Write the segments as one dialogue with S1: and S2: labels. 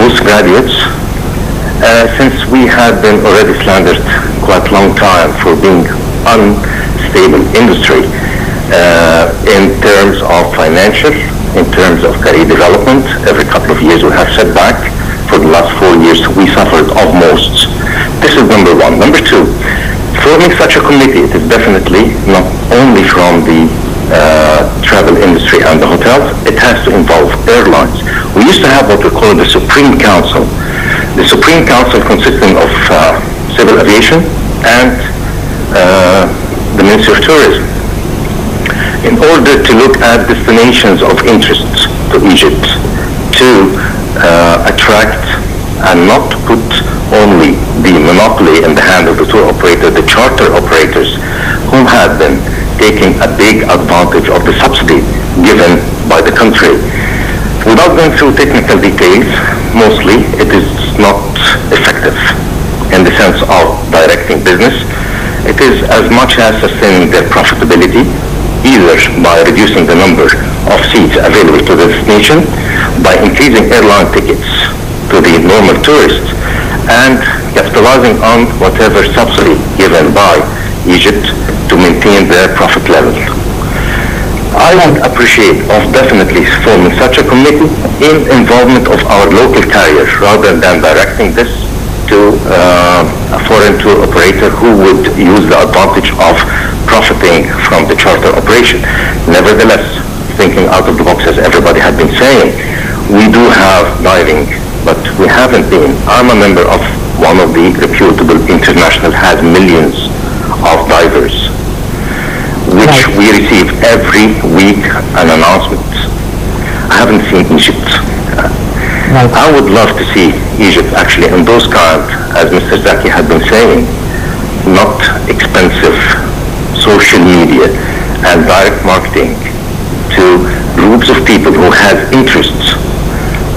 S1: postgraduates, since we had been already slandered quite a long time for being unstable industry in terms of financial, in terms of career development. Every couple of years we have setback. For the last 4 years we suffered of most. This is number one. Number two, forming such a committee, it is definitely not only from the travel industry and the hotels, it has to involve airlines. We used to have what we call the Supreme Council. The Supreme Council consisting of civil aviation and the Ministry of Tourism, in order to look at destinations of interest to Egypt, to attract and not put only the monopoly in the hand of the tour operator, the charter operators, whom had been taking a big advantage of the subsidy given by the country. Without going through technical details, mostly it is not effective in the sense of directing business. It is as much as sustaining their profitability, either by reducing the number of seats available to the destination, by increasing airline tickets to the normal tourists, and capitalizing on whatever subsidy given by Egypt to maintain their profit level. I would appreciate of definitely forming such a committee in involvement of our local carrier rather than directing this to a foreign tour operator who would use the advantage of profiting from the charter operation. Nevertheless, thinking out of the box, as everybody had been saying, we do have diving, but we haven't been. I'm a member of one of the reputable international, has millions of divers, which we receive every week an announcement. I haven't seen Egypt. I would love to see Egypt actually in those kind, as Mr. Zaki had been saying, not expensive social media and direct marketing to groups of people who have interests,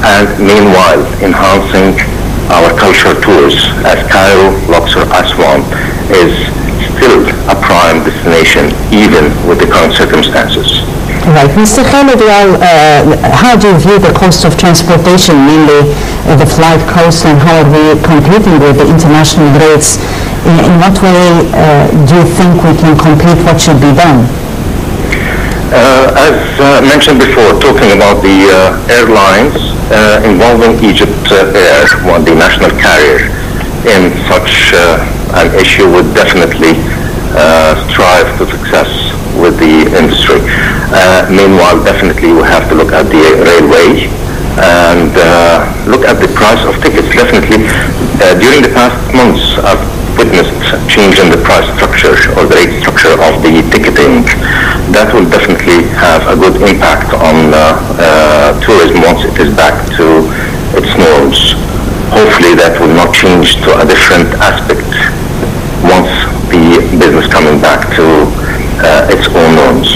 S1: and meanwhile enhancing our culture tours, as Cairo, Luxor, Aswan is still a prime destination even with the current circumstances.
S2: Right. Mr. Khaled, how do you view the cost of transportation, mainly the flight cost, and how are we competing with the international rates? In what way do you think we can compete? What should be done?
S1: As mentioned before, talking about the airlines involving Egypt Air, the national carrier, in such an issue would definitely strive to success with the industry. Meanwhile, definitely we have to look at the railway and look at the price of tickets. Definitely, during the past months, I've witnessed change in the price structure or the rate structure of the ticketing. That will definitely have a good impact on tourism once it is back to its norms. Hopefully that will not change to a different aspect once the business coming back to its own norms.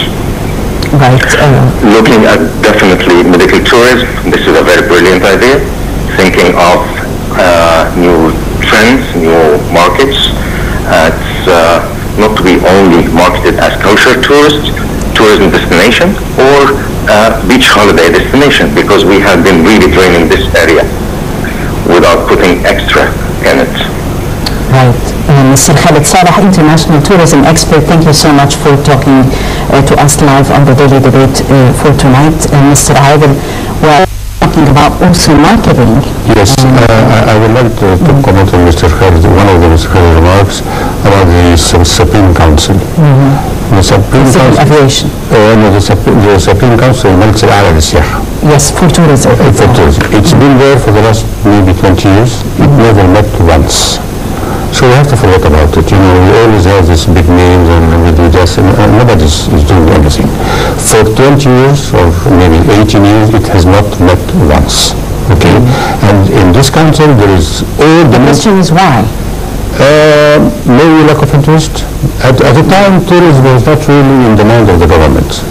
S2: Right.
S1: Looking at definitely medical tourism, this is a very brilliant idea. Thinking of new trends, new markets. It's not to be only marketed as culture tourism destination, or beach holiday destination, because we have been really draining this area without putting extra in it.
S2: Right. Mr. Khaled Saleh, international tourism expert, thank you so much for talking to us live on the Daily Debate for tonight. Mr. Adil, we're talking about also marketing.
S3: Yes, I would like to comment on Mr. Khaled, one of the Mr. Khaled remarks about the Supreme Council. The Supreme Council
S2: Aviation.
S3: The Supreme Council المجلس الأعلى للسياحة.
S2: Yes, for tourism.
S3: For tourism. It's been there for the last maybe 20 years. It never met once. So we have to forget about it. You know, we always have these big names and we do this, and nobody is doing anything. For 20 years or maybe 18 years, it has not met once. Okay? And in this council, there is all the...
S2: The question is why?
S3: Maybe lack of interest. At the time, tourism was not really in demand of the government.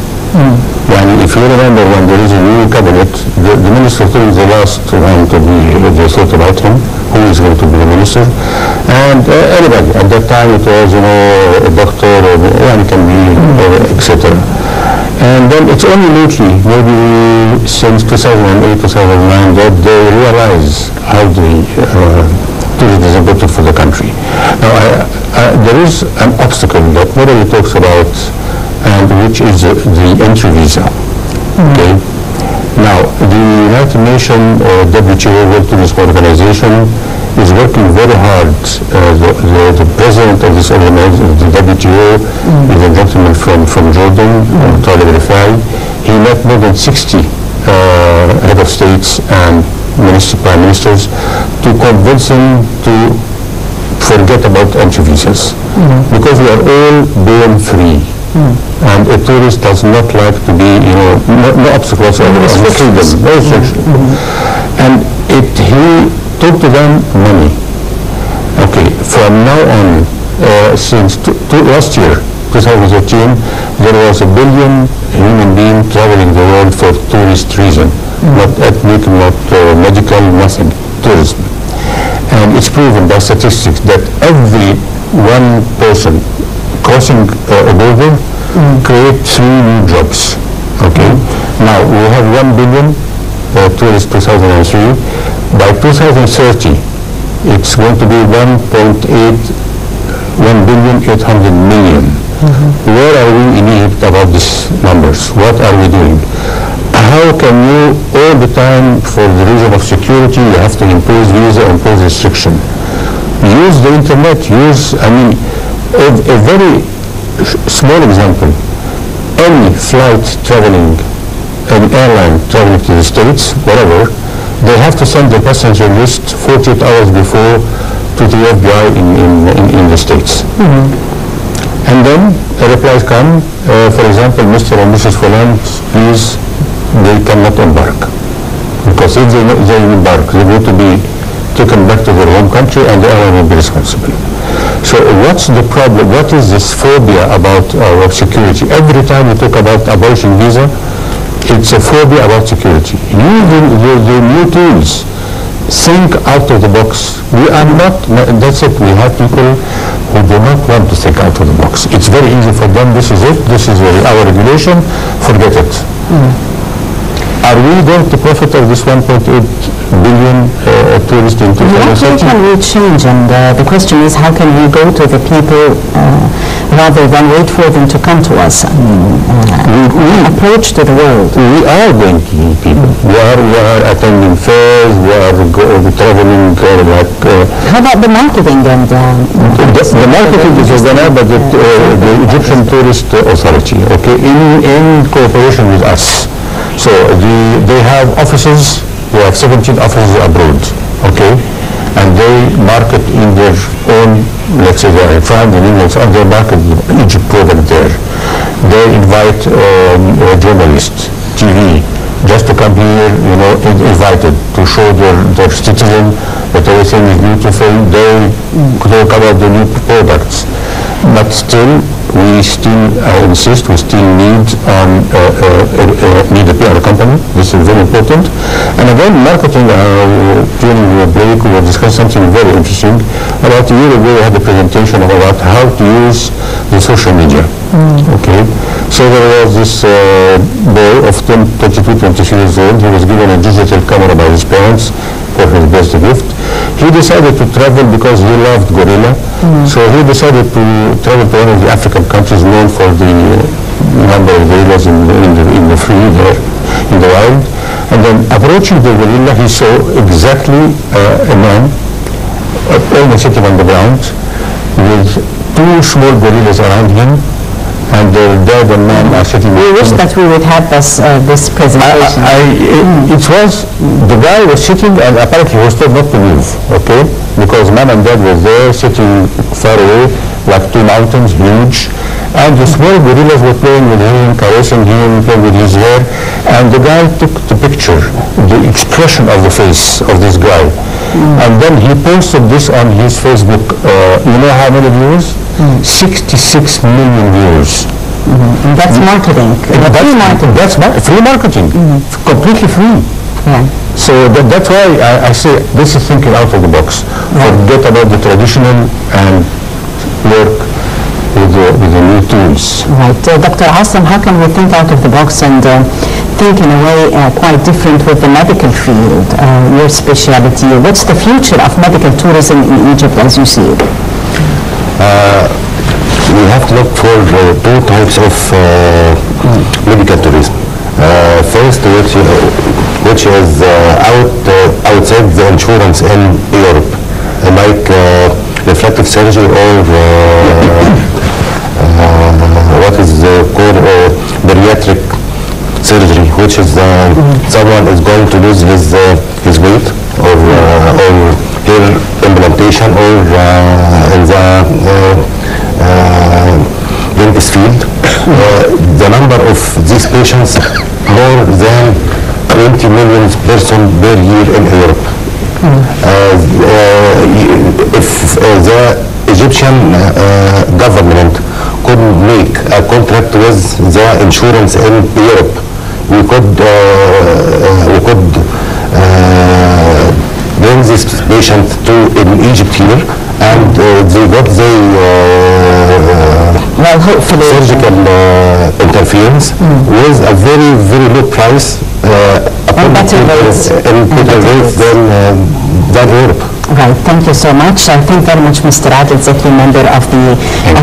S3: And if you remember, when there is a new cabinet, the minister of tourism is the last one to be, they thought about him, who is going to be the minister. And anybody, at that time it was, you know, a doctor, or one can be, etc. And then it's only lately, maybe since 2008, 2009, that they realize how the tourism is important for the country. Now, there is an obstacle that nobody talks about, and which is the entry visa. Okay. Now, the United Nations or WTO, World Tourism Organization, is working very hard. The president of this organization, the WTO, is a gentleman from Jordan, Talib Rifai. He met more than 60 head of states and prime ministers to convince them to forget about entry visas, because we are all born free. And a tourist does not like to be, no obstacles or freedom, no restriction. And he took to them money. Okay, from now on, since last year, 2013, there was 1 billion human beings traveling the world for tourist reason, not ethnic, not medical, nothing, tourism. And it's proven by statistics that every one person crossing a border create 3 new jobs. Okay. Now we have 1 billion tourists 2003. By 2030, it's going to be 1,800,000,000. Where are we in Egypt about these numbers? What are we doing? How can you, all the time, for the reason of security, you have to impose visa, impose restriction? Use the internet, a very small example. Any flight traveling, an airline traveling to the States, whatever, they have to send the passenger list 48 hours before to the FBI in the States. And then a reply comes, for example, Mr. and Mrs. Fulan, please, they cannot embark. Because if they embark, they need to be taken back to their home country and the airline will be responsible. So what's the problem? What is this phobia about our security? Every time we talk about abolishing visa, it's a phobia about security. Using the new tools, think out of the box. We are not, that's it, we have people who do not want to think out of the box. It's very easy for them, this is it, this is our regulation, forget it. Are we going to profit of this 1.8 billion tourists in 2030?
S2: What can we change? And the question is, how can we go to the people rather than wait for them to come to us? We approach to the world.
S3: We are going to meet people. We are attending fairs, we are traveling
S2: how about the marketing? And
S3: the marketing is organized by the Egyptian Tourist Authority, okay, in cooperation with us. So they have offices, they have 17 offices abroad, okay? And they market in their own, let's say they're in France and England, and they market the Egypt product there. They invite journalists, TV, just to come here, invited to show their citizen that everything is beautiful. They talk about the new products. But still, we still insist, we still need a PR company. This is very important. And again, marketing, during the break, we were discussing something very interesting. About a year ago, we had a presentation about how to use the social media. Okay. So there was this boy of 22, 23 years old. He was given a digital camera by his parents for his birthday gift. He decided to travel because he loved gorilla. So he decided to travel to one of the African countries known for the number of gorillas in the free there, in the wild. And then approaching the gorilla, he saw exactly a man almost sitting on the ground with 2 small gorillas around him, and the dad and mom are sitting.
S2: We wish that we would have this presentation.
S3: It was, the guy was sitting and apparently he was told not to move, okay? Because mom and dad were there sitting far away, like 2 mountains, huge. And the small gorillas were playing with him, caressing him, playing with his hair. And the guy took the picture, the expression of the face of this guy. And then he posted this on his Facebook. You know how many views? 66 million views.
S2: And that's marketing. Free marketing.
S3: That's free marketing. Completely free.
S2: Yeah.
S3: So that's why I say this is thinking out of the box. Forget about the traditional and work with with the new tools.
S2: Right. Dr. Assem, how can we think out of the box and think in a way quite different with the medical field, your specialty? What's the future of medical tourism in Egypt as you see it?
S3: We have to look for two types of medical tourism. First, which is outside the insurance in Europe, like reflective surgery or what is called bariatric surgery, which is someone is going to lose his weight or hair implantation or in the dentist field. The number of these patients more than 20 million person per year in Europe. If the Egyptian government could make a contract with the insurance in Europe, we could bring this patient to in Egypt here, and they got the surgical interference with a very, very low price
S2: and better rates
S3: than Europe.
S2: Right, thank you so much. Thank you very much, Mr. Adil Zaki, member of the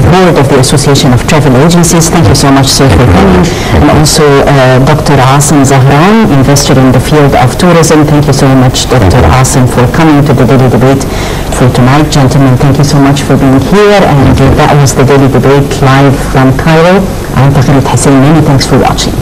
S2: board of the Association of Travel Agencies. Thank you so much, sir, for coming. And also Dr. Assem Zahran, investor in the field of tourism. Thank you so much, Dr. Assem, for coming to the Daily Debate for tonight. Gentlemen, thank you so much for being here. And that was the Daily Debate live from Cairo. I'm Taqreed Hussein. Many thanks for watching.